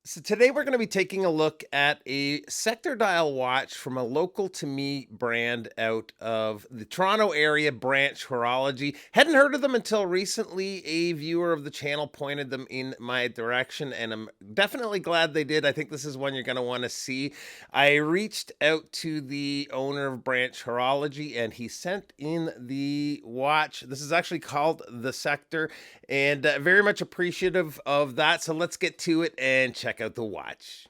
So today we're going to be taking a look at a sector dial watch from a local to me brand out of the Toronto area, Branch Horology. Hadn't heard of them until recently. A viewer of the channel pointed them in my direction, and I'm definitely glad they did. I think this is one you're going to want to see. I reached out to the owner of Branch Horology, and he sent in the watch. This is actually called the Sector, and very much appreciative of that. So let's get to it and check out the watch.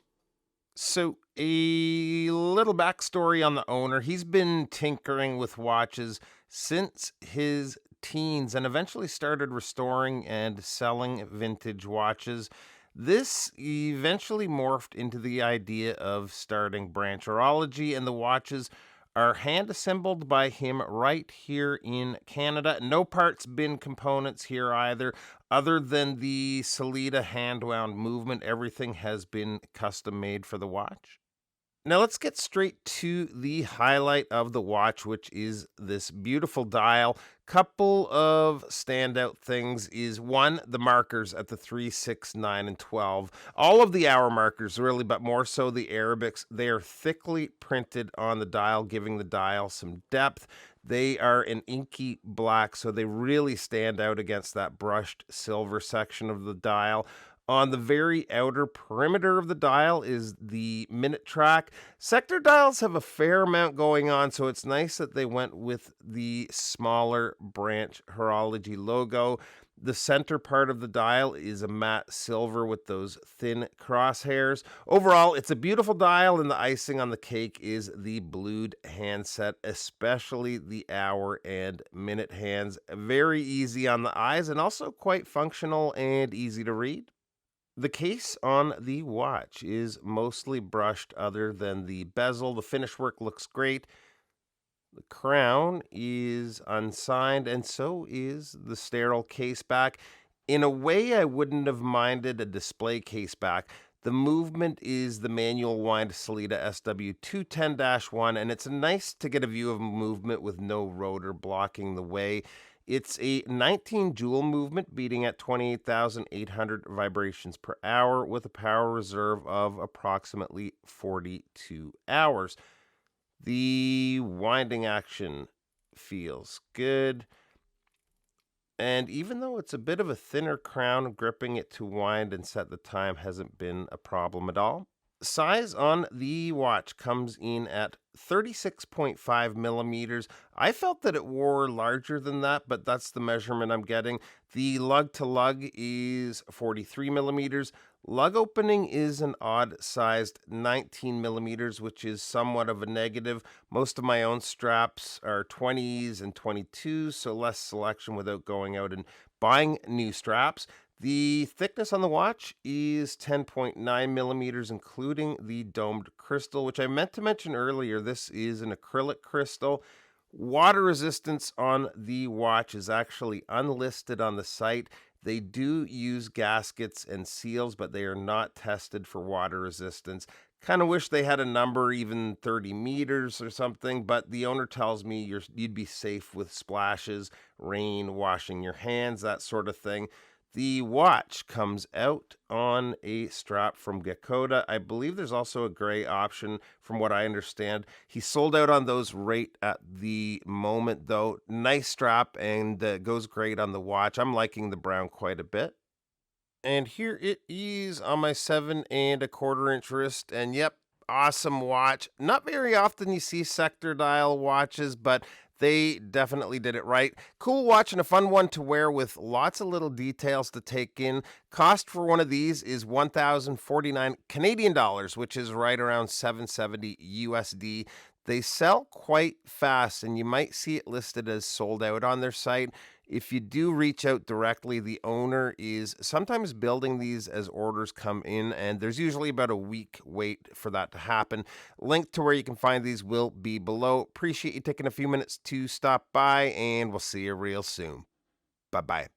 So, a little backstory on the owner. He's been tinkering with watches since his teens and eventually started restoring and selling vintage watches. This eventually morphed into the idea of starting Branch Horology, and the watches are hand assembled by him right here in Canada. No parts, bin components here either, other than the Salida hand wound movement. Everything has been custom made for the watch. Now let's get straight to the highlight of the watch, which is this beautiful dial. Couple of standout things is one, the markers at the 3, 6, 9, and 12. All of the hour markers really, but more so the Arabics. They are thickly printed on the dial, giving the dial some depth. They are an inky black, so they really stand out against that brushed silver section of the dial. On the very outer perimeter of the dial is the minute track. Sector dials have a fair amount going on, so it's nice that they went with the smaller Branch Horology logo. The center part of the dial is a matte silver with those thin crosshairs. Overall, it's a beautiful dial, and the icing on the cake is the blued handset, especially the hour and minute hands. Very easy on the eyes and also quite functional and easy to read. The case on the watch is mostly brushed other than the bezel. The finish work looks great. The crown is unsigned, and so is the sterile case back. In a way, I wouldn't have minded a display case back. The movement is the manual wind Salida SW210-1, and it's nice to get a view of movement with no rotor blocking the way. It's a 19 joule movement beating at 28,800 vibrations per hour with a power reserve of approximately 42 hours. The winding action feels good. And even though it's a bit of a thinner crown, gripping it to wind and set the time hasn't been a problem at all. Size on the watch comes in at 36.5 millimeters. I felt that it wore larger than that, but that's the measurement I'm getting. The lug to lug is 43 millimeters. Lug opening is an odd sized 19 millimeters, which is somewhat of a negative. Most of my own straps are 20s and 22s, so less selection without going out and buying new straps. The thickness on the watch is 10.9 millimeters, including the domed crystal, which I meant to mention earlier. This is an acrylic crystal. Water resistance on the watch is actually unlisted on the site. They do use gaskets and seals, but they are not tested for water resistance. Kind of wish they had a number, even 30 meters or something, but the owner tells me you'd be safe with splashes, rain, washing your hands, that sort of thing. The watch comes out on a strap from Gakoda. I believe there's also a gray option from what I understand. He sold out on those right at the moment, though. Nice strap and goes great on the watch. I'm liking the brown quite a bit. And here it is on my 7 1/4 inch wrist. And yep, awesome watch. Not very often you see sector dial watches, but they definitely did it right. Cool watch and a fun one to wear with lots of little details to take in. Cost for one of these is 1,049 Canadian dollars, which is right around 770 USD. They sell quite fast, and you might see it listed as sold out on their site. If you do reach out directly, the owner is sometimes building these as orders come in, and there's usually about a week wait for that to happen. Link to where you can find these will be below. Appreciate you taking a few minutes to stop by, and we'll see you real soon. Bye bye.